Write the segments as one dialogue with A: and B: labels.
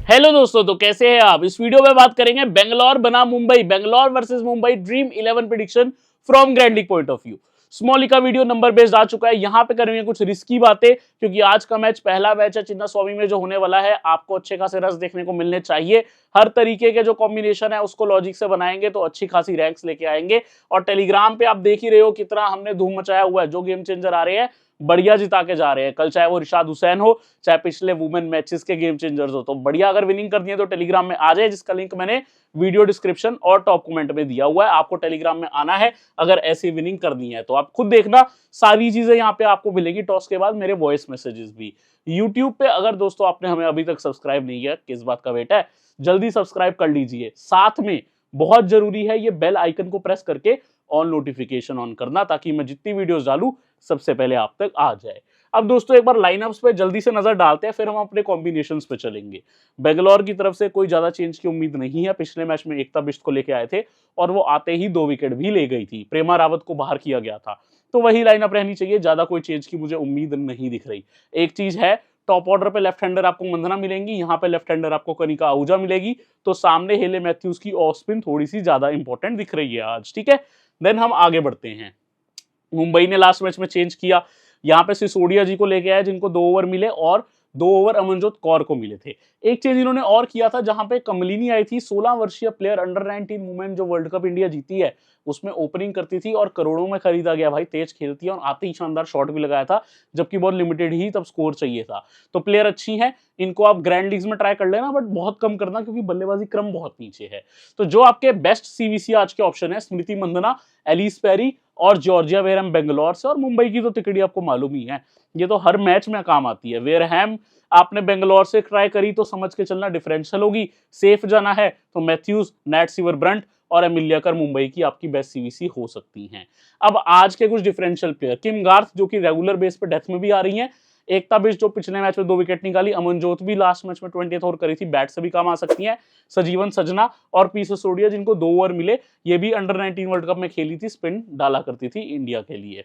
A: Hello दोस्तों, तो कैसे हैं आप। इस वीडियो में बात करेंगे बेंगलोर बना Mumbai, Bangalore versus Mumbai dream 11 prediction from grand league point of view. Small league का वीडियो नंबर बेस्ड आ चुका है। यहां पे करेंगे कुछ रिस्की बातें, क्योंकि आज का मैच पहला मैच है चिन्ना स्वामी में जो होने वाला है। आपको अच्छे खासे रस देखने को मिलने चाहिए। हर तरीके के जो कॉम्बिनेशन है उसको लॉजिक से बनाएंगे तो अच्छी खासी रैंक्स लेके आएंगे। और टेलीग्राम पे आप देख ही रहे हो कितना हमने धूम मचाया हुआ है। जो गेम चेंजर आ रहे हैं बढ़िया जिता के जा रहे हैं। कल चाहे वो रिशाद हुसैन हो, चाहे पिछले वुमेन मैचेस के गेम चेंजर्स हो, तो बढ़िया अगर विनिंग करनी है तो टेलीग्राम में आ जाए, जिसका लिंक मैंने वीडियो डिस्क्रिप्शन और टॉप कमेंट में दिया हुआ है। आपको टेलीग्राम में आना है अगर ऐसी विनिंग करनी है। तो आप खुद देखना, सारी चीजें यहाँ पे आपको मिलेगी। टॉस के बाद मेरे वॉइस मैसेजेस भी यूट्यूब पे। अगर दोस्तों आपने हमें अभी तक सब्सक्राइब नहीं किया, किस बात का वेट है, जल्दी सब्सक्राइब कर लीजिए। साथ में बहुत जरूरी है ये बेल आइकन को प्रेस करके ऑन नोटिफिकेशन ऑन करना, ताकि मैं जितनी वीडियोस डालूं सबसे पहले आप तक आ जाए। अब दोस्तों एक बार लाइनअप्स पे जल्दी से नजर डालते हैं, फिर हम अपने कॉम्बिनेशंस पे चलेंगे। बेंगलोर की तरफ से कोई ज्यादा चेंज की उम्मीद नहीं है। पिछले मैच में एकता बिष्ट को लेके आए थे और वो आते ही 2 विकेट भी ले गई थी। प्रेमा रावत को बाहर किया गया था, तो वही लाइनअप रहनी चाहिए। ज्यादा कोई चेंज की मुझे उम्मीद नहीं दिख रही। एक चीज है, टॉप ऑर्डर पे लेफ्ट हैंडर आपको मंदना मिलेंगी, यहाँ पे लेफ्ट हैंडर आपको कनिका आहूजा मिलेगी। तो सामने हेले मैथ्यूज की ऑफ स्पिन थोड़ी सी ज्यादा इंपॉर्टेंट दिख रही है आज। ठीक है, देन हम आगे बढ़ते हैं। मुंबई ने लास्ट मैच में चेंज किया। यहाँ पे सिसोदिया जी को लेके आए, जिनको 2 ओवर मिले और 2 ओवर अमनजोत कौर को मिले थे। एक चीज इन्होंने और किया था, जहां पे कमलिनी आई थी, 16 वर्षीय प्लेयर, अंडर 19 वुमेन जो वर्ल्ड कप इंडिया जीती है उसमें ओपनिंग करती थी और करोड़ों में खरीदा गया भाई। तेज खेलती है और आते ही शानदार शॉट भी लगाया था, जबकि बहुत लिमिटेड ही तब स्कोर चाहिए था। तो प्लेयर अच्छी है, इनको आप ग्रैंड लीग्स में ट्राई कर लेना, बट बहुत कम करना क्योंकि बल्लेबाजी क्रम बहुत नीचे है। तो जो आपके बेस्ट सीवीसी आज के ऑप्शन है, स्मृति मंदना, एलिस पेरी और जॉर्जिया वेरहम बेंगलोर से। और मुंबई की तो तिकड़ी आपको मालूम ही है, ये तो हर मैच में काम आती है। वेरहम आपने बेंगलोर से ट्राई करी तो समझ के चलना डिफरेंशियल होगी। सेफ जाना है तो मैथ्यूज, नैट सीवर ब्रंट और एमिलिया कर मुंबई की आपकी बेस्ट सीवीसी हो सकती हैं। अब आज के कुछ डिफरेंशियल प्लेयर, किम गार्थ जो कि रेगुलर बेस पे डेथ में भी आ रही हैं, एकता बिष्ट जो पिछले मैच में 2 विकेट निकाली, अमनजोत भी लास्ट मैच में 20th ओवर करी थी, बैट से भी काम आ सकती है, सजीवन सजना और पी सिसोदिया जिनको 2 ओवर मिले, ये भी अंडर 19 वर्ल्ड कप में खेली थी, स्पिन डाला करती थी इंडिया के लिए।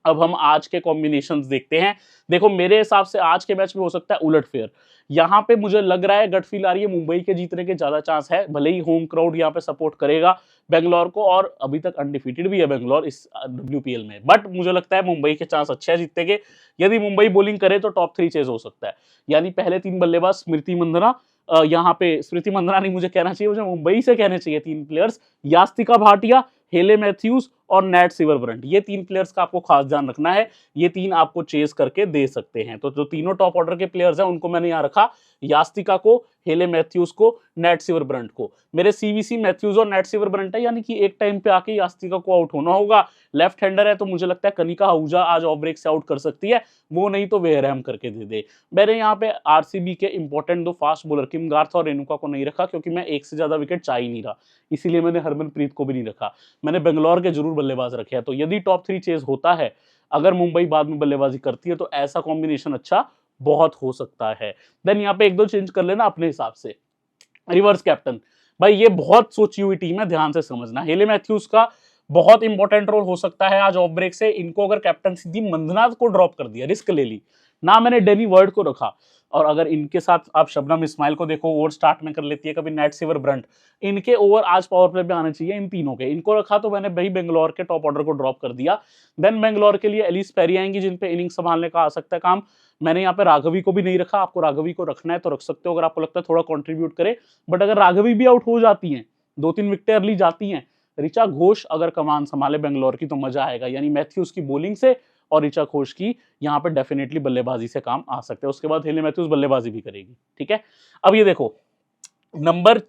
A: अब हम आज के कॉम्बिनेशंस देखते हैं। देखो मेरे हिसाब से आज के मैच में हो सकता है उलटफेर। यहाँ पे मुझे लग रहा है, गट फील आ रही है, मुंबई के जीतने के ज्यादा चांस है। भले ही होम क्राउड यहाँ पे सपोर्ट करेगा बेंगलोर को, और अभी तक अनडिफीटेड भी है बेंगलोर इस WPL में, बट मुझे लगता है मुंबई के चांस अच्छे हैं जीतने के। यदि मुंबई बॉलिंग करे तो टॉप 3 चेज हो सकता है। यानी पहले 3 बल्लेबाज स्मृति मंदना, यहाँ पे स्मृति मंदना नहीं मुझे कहना चाहिए, मुझे मुंबई से कहने चाहिए 3 प्लेयर्स, यास्तिका भाटिया, हेले मैथ्यूज और नैट सीवर ब्रंट। ये 3 प्लेयर्स का आपको खास ध्यान रखना है। ये 3 आपको चेस करके दे सकते हैं। तो जो तीनों टॉप ऑर्डर के प्लेयर्स हैं उनको मैंने यहाँ रखा, यास्तिका को, हेले मैथ्यूज को, नैट सीवर ब्रंट को। मेरे सीवीसी मैथ्यूज और नैट सीवर ब्रंट है, यानी कि एक टाइम पे आके यास्तिका को आउट होना होगा। लेफ्ट हैंडर है तो मुझे लगता है कनिका आहूजा आज ऑफ ब्रेक से आउट कर सकती है, वो नहीं तो वेरहम करके दे दे। मैंने यहाँ पे आरसीबी के important 2 fast bowler Kim Garth और रेणुका को नहीं रखा, क्योंकि मैं एक से ज्यादा विकेट चाह ही नहीं रहा, इसीलिए मैंने हरमनप्रीत को भी नहीं रखा। मैंने बेंगलोर के जरूर बल्लेबाज रखे हैं। तो यदि टॉप 3 चेज होता है, अगर मुंबई बाद में बल्लेबाजी करती है, तो ऐसा कॉम्बिनेशन अच्छा बहुत हो सकता है। देन यहाँ पे 1-2 चेंज कर लेना अपने हिसाब से। रिवर्स कैप्टन, भाई ये बहुत सोची हुई टीम है, ध्यान से समझना। हेले मैथ्यूज का बहुत इंपॉर्टेंट रोल हो सकता है आज ऑफ ब्रेक से। इनको अगर कैप्टन दी मंदना को ड्रॉप कर दिया, रिस्क ले ली ना, मैंने डेनी वर्ड को रखा। और अगर इनके साथ आप शबनम इस्माइल को देखो, ओवर स्टार्ट में कर लेती है, कभी नैट सीवर ब्रंट, इनके ओवर आज पावर प्ले में आने चाहिए इन तीनों के। इनको रखा तो मैंने भाई बेंगलोर के टॉप ऑर्डर को ड्रॉप कर दिया। देन बेंगलोर के लिए एलिस पेरी आएंगी, जिन पे इनिंग संभालने का आ सकता है काम। मैंने यहाँ पे राघवी को भी नहीं रखा। आपको राघवी को रखना है तो रख सकते हो, अगर आपको लगता है थोड़ा कंट्रीब्यूट करे। बट अगर राघवी भी आउट हो जाती हैं, 2-3 विकेटें अर्ली जाती हैं, ऋचा घोष अगर कमान संभाले बेंगलोर की, तो मजा आएगा। यानी मैथ्यूज की बॉलिंग से और ऋचा घोष की यहाँ पे डेफिनेटली बल्लेबाजी से काम आ सकते हैं। उसके बाद हेले मैथ्यूज बल्लेबाजी भी करेगी। ठीक है, अब ये देखो नंबर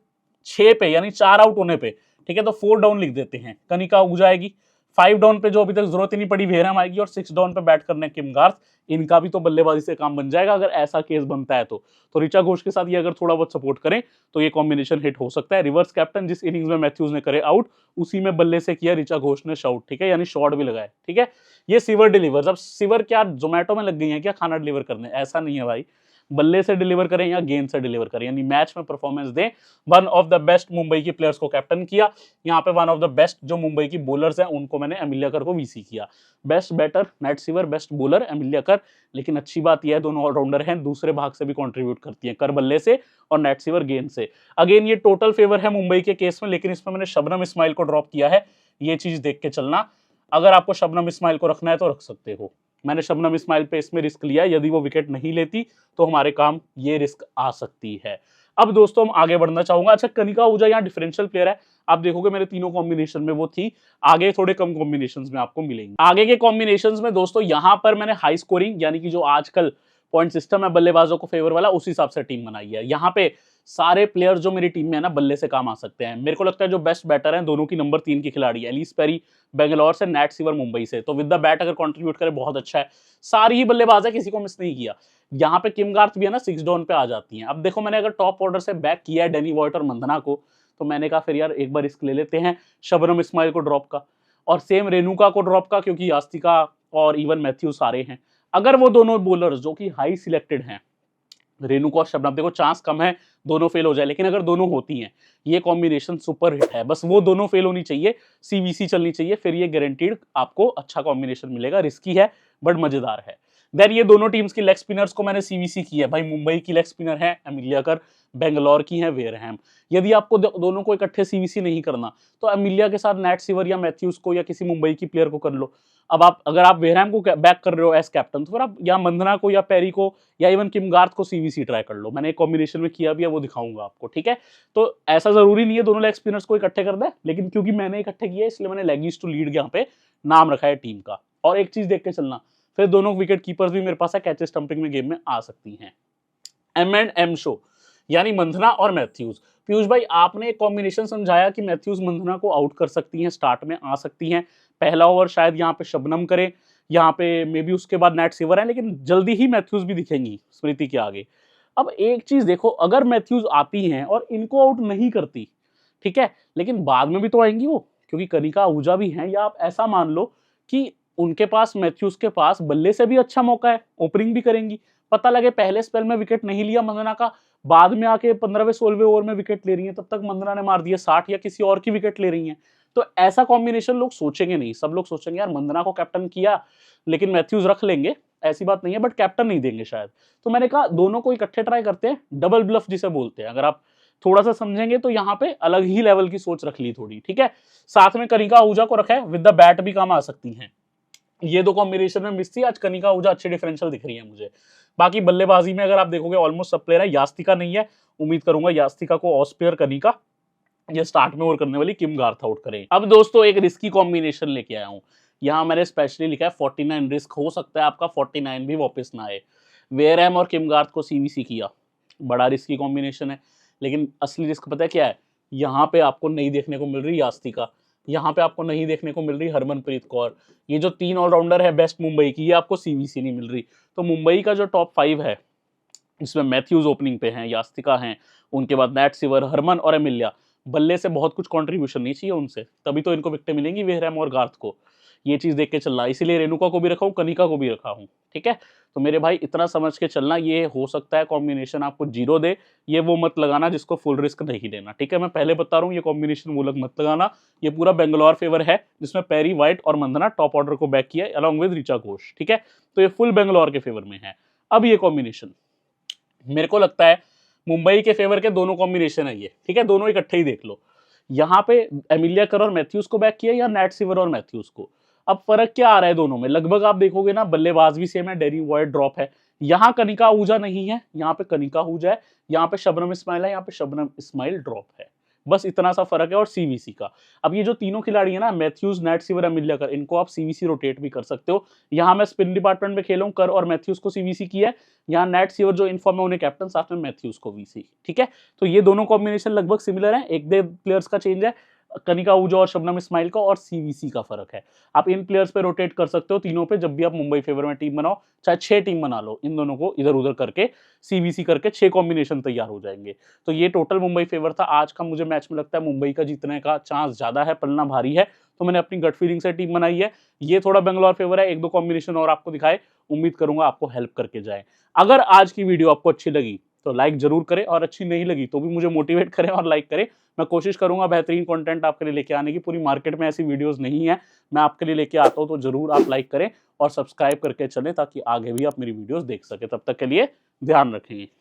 A: 6 पे, यानी 4 आउट होने पे, ठीक है, तो 4 डाउन लिख देते हैं, कनिका उग जाएगी। 5 डाउन पे जो अभी तक जरूरत ही नहीं पड़ी, वेरहम आएगी। और 6 डाउन पे बैट करने किम गार्थ, इनका भी तो बल्लेबाजी से काम बन जाएगा अगर ऐसा केस बनता है तो ऋचा घोष के साथ ये अगर थोड़ा बहुत सपोर्ट करें तो ये कॉम्बिनेशन हिट हो सकता है। रिवर्स कैप्टन, जिस इनिंग्स में मैथ्यूज ने करे आउट, उसी में बल्ले से किया ऋचा घोष ने शॉट। ठीक है, यानी शॉट भी लगाए। ठीक है, ये सिवर डिलीवर्स। अब सिवर क्या जोमेटो में लग गई है क्या खाना डिलीवर करने? ऐसा नहीं है भाई, बल्ले से डिलीवर करें या गेंद से डिलीवर करें, यानी मैच में परफॉर्मेंस दें। One of the best Mumbai की प्लेयर्स को कैप्टन किया, यहाँ पे वन ऑफ द बेस्ट जो मुंबई की बॉलर्स हैं उनको मैंने एमिलिया कर को वीसी किया। Best batter Nat Sciver, best bowler Amelia Kerr. लेकिन अच्छी बात यह है दोनों ऑलराउंडर हैं, दूसरे भाग से भी कंट्रीब्यूट करती हैं, कर बल्ले से और नेट सीवर गेंद से। अगेन ये टोटल फेवर है मुंबई के केस में, लेकिन इसमें मैंने शबनम इस्माइल को ड्रॉप किया है, ये चीज देख के चलना। अगर आपको शबनम इस्माइल को रखना है तो रख सकते हो, मैंने शबनम इस्माइल पे इसमें रिस्क लिया, यदि वो विकेट नहीं लेती तो हमारे काम ये रिस्क आ सकती है। अब दोस्तों हम आगे बढ़ना चाहूंगा। अच्छा, कनिका आहूजा यहाँ डिफरेंशियल प्लेयर है, आप देखोगे मेरे तीनों कॉम्बिनेशन में वो थी, आगे थोड़े कम कॉम्बिनेशंस में आपको मिलेंगे। आगे के कॉम्बिनेशंस में दोस्तों यहाँ पर मैंने हाई स्कोरिंग यानी कि जो आजकल पॉइंट सिस्टम है बल्लेबाजों को फेवर वाला, उस हिसाब से टीम बनाई है। यहाँ पे सारे प्लेयर जो मेरी टीम में है ना बल्ले से काम आ सकते हैं। मेरे को लगता है जो बेस्ट बैटर हैं दोनों की नंबर 3 की खिलाड़ी है, एलिस पेरी बेंगलोर से, नेट सीवर मुंबई से, तो विद द बैट अगर कंट्रीब्यूट करे बहुत अच्छा है। सारी ही बल्लेबाज है, किसी को मिस नहीं किया। यहाँ पे किम गार्थ भी है ना 6 डाउन पे आ जाती हैं। अब देखो मैंने अगर टॉप ऑर्डर से बैक किया है डैनी वॉइट और मंदना को, तो मैंने कहा फिर यार एक बार रिस्क ले लेते हैं शबनम इस्माइल को ड्रॉप का, और सेम रेणुका को ड्रॉप का, क्योंकि यास्तिका और इवन मैथ्यू सारे हैं। अगर वो दोनों बॉलर्स जो कि हाई सिलेक्टेड हैं, रेणुका और शबनम, देखो चांस कम है दोनों फेल हो जाए, लेकिन अगर दोनों होती हैं ये कॉम्बिनेशन सुपर हिट है। बस वो दोनों फेल होनी चाहिए, सीवीसी चलनी चाहिए, फिर ये गारंटीड आपको अच्छा कॉम्बिनेशन मिलेगा। रिस्की है बट मजेदार है। देन ये दोनों टीम्स की लेग स्पिनर्स को मैंने सीवीसी की है भाई। मुंबई की लेग स्पिनर है एमिलिया कर, बेंगलोर की है वेयरहैम। यदि आपको दोनों को इकट्ठे सीवीसी नहीं करना तो एमिलिया के साथ नेट सीवर या मैथ्यूज को या किसी मुंबई की प्लेयर को कर लो। अब आप अगर आप वेयरहैम को बैक कर रहे हो एज कैप्टन, तो फिर आप या मंदना को या पेरी को या इवन किम गार्थ को सीवीसी ट्राई कर लो। मैंने एक कॉम्बिनेशन में किया भी है, वो दिखाऊंगा आपको, ठीक है। तो ऐसा जरूरी नहीं है दोनों लेग स्पिनर्स को इकट्ठे कर दे, लेकिन क्योंकि मैंने इकट्ठे किया इसलिए मैंने लेगीज टू लीड यहाँ पे नाम रखा है टीम का। और एक चीज देख के चलना, फिर दोनों विकेट कीपर्स भी मेरे पास है, कैच स्टंपिंग में गेम में आ सकती हैं। एम एंड एम शो यानी मंथना और मैथ्यूज। पीयूष भाई आपने एक कॉम्बिनेशन समझाया कि मैथ्यूज मंथना को आउट कर सकती हैं, स्टार्ट में आ सकती हैं, पहला ओवर शायद यहाँ पे शबनम करे, यहाँ पे मे बी उसके बाद नेट सीवर है, लेकिन जल्दी ही मैथ्यूज भी दिखेंगी स्मृति के आगे। अब एक चीज देखो, अगर मैथ्यूज आती हैं और इनको आउट नहीं करती, ठीक है, लेकिन बाद में भी तो आएंगी वो, क्योंकि कनिका आहूजा भी हैं, या आप ऐसा मान लो कि उनके पास मैथ्यूज के पास बल्ले से भी अच्छा मौका है, ओपनिंग भी करेंगी। पता लगे पहले स्पेल में विकेट नहीं लिया मंदना का, बाद में आके 15वें 16वें ओवर में विकेट ले रही है, तब तक मंदना ने मार दिया 60 या किसी और की विकेट ले रही हैं। तो ऐसा कॉम्बिनेशन लोग सोचेंगे नहीं, सब लोग सोचेंगे यार मंदना को कैप्टन किया लेकिन मैथ्यूज रख लेंगे, ऐसी बात नहीं है, बट कैप्टन नहीं देंगे शायद। तो मैंने कहा दोनों को इकट्ठे ट्राई करते हैं, डबल ब्लफ जिसे बोलते हैं। अगर आप थोड़ा सा समझेंगे तो यहाँ पे अलग ही लेवल की सोच रख ली थोड़ी, ठीक है। साथ में कनिका आहूजा को रखा है, विद द बैट भी काम आ सकती हैं। ये दो कॉम्बिनेशन में मिस थी, आज कनिका आहूजा अच्छे डिफरेंशियल दिख रही है मुझे। बाकी बल्लेबाजी में अगर आप देखोगे ऑलमोस्ट सब प्लेयर है, यास्तिका नहीं है, उम्मीद करूंगा यास्तिका को ऑस्पेयर कनिका ये स्टार्ट में ओवर करने वाली किम गार्थ आउट करें। अब दोस्तों एक रिस्की कॉम्बिनेशन लेके आया हूं, यहाँ मैंने स्पेशली लिखा है 49 रिस्क, हो सकता है आपका 49 भी वापस ना आए। वेयरहैम और किम गार्थ को सीवीसी किया, बड़ा रिस्की कॉम्बिनेशन है, लेकिन असली रिस्क पता है क्या है, यहाँ पे आपको नहीं देखने को मिल रही यास्तिका, यहाँ पे आपको नहीं देखने को मिल रही हरमनप्रीत कौर, ये जो 3 ऑलराउंडर है बेस्ट मुंबई की, ये आपको सीवीसी नहीं मिल रही। तो मुंबई का जो टॉप 5 है इसमें मैथ्यूज ओपनिंग पे हैं, यास्तिका हैं, उनके बाद नेट सीवर, हरमन और एमिलिया। बल्ले से बहुत कुछ कंट्रीब्यूशन नहीं चाहिए उनसे, तभी तो इनको विकेटें मिलेंगी वेयरहैम और गार्थ को। ये चीज देख के चलना, इसीलिए रेणुका को भी रखा हूँ, कनिका को भी रखा हूँ, ठीक है। तो मेरे भाई इतना समझ के चलना, ये हो सकता है कॉम्बिनेशन आपको 0 दे, ये वो मत लगाना जिसको फुल रिस्क नहीं देना, ठीक है। मैं पहले बता रहा हूँ ये कॉम्बिनेशन वो मत लगाना, ये पूरा बेंगलोर फेवर है, जिसमें पेरी, व्हाइट और मंदना टॉप ऑर्डर को बैक किया अलॉन्ग विद ऋचा घोष, ठीक है। तो ये फुल बेंगलोर के फेवर में है। अब ये कॉम्बिनेशन मेरे को लगता है मुंबई के फेवर के दोनों कॉम्बिनेशन है ये, ठीक है, दोनों इकट्ठे ही देख लो। यहाँ पे एमिलिया कर और मैथ्यूज को बैक किया या नेट सीवर और मैथ्यूज को। अब फर्क क्या आ रहा है दोनों में, लगभग आप देखोगे ना बल्लेबाज भी सेम है, डैनी वॉइट ड्रॉप है, यहाँ कनिका आहूजा नहीं है, यहाँ पे कनिका आहूजा है, यहाँ पे शबनम इस्माइल है, यहाँ पे शबनम इस्माइल ड्रॉप है, बस इतना सा फर्क है। और सीवीसी का, अब ये जो तीनों खिलाड़ी है ना मैथ्यूज, नेट सीवर, एमिलिया कर, इनको आप सीवीसी रोटेट भी कर सकते हो। यहाँ मैं स्पिन डिपार्टमेंट में खेलूं, कर और मैथ्यूज को सीवीसी किया है, यहाँ नेट सीवर जो इन्फॉर्म है उन्हें कैप्टन, साथ में मैथ्यूज को वीसी, ठीक है। तो ये दोनों कॉम्बिनेशन लगभग सिमिलर है, एक दो प्लेयर्स का चेंज है। कनिका आहूजा और शबनम इस्माइल का और सीवीसी का फर्क है। आप इन प्लेयर्स पे रोटेट कर सकते हो तीनों पे जब भी आप मुंबई फेवर में टीम बनाओ, चाहे 6 टीम बना लो, इन दोनों को इधर-उधर करके सीवीसी करके 6 कॉम्बिनेशन तैयार हो जाएंगे। तो ये टोटल मुंबई फेवर था। आज का मुझे मैच में लगता है मुंबई का जीतने का चांस ज्यादा है, पलना भारी है, तो मैंने अपनी गट फीलिंग से टीम बनाई है। ये थोड़ा बेंगलोर फेवर है, 1-2 कॉम्बिनेशन और आपको दिखाए, उम्मीद करूंगा आपको हेल्प करके जाए। अगर आज की वीडियो आपको अच्छी लगी तो लाइक जरूर करें, और अच्छी नहीं लगी तो भी मुझे मोटिवेट करें और लाइक करें। मैं कोशिश करूंगा बेहतरीन कंटेंट आपके लिए लेके आने की। पूरी मार्केट में ऐसी वीडियोस नहीं है, मैं आपके लिए लेके आता हूं, तो जरूर आप लाइक करें और सब्सक्राइब करके चलें ताकि आगे भी आप मेरी वीडियोस देख सके। तब तक के लिए ध्यान रखें।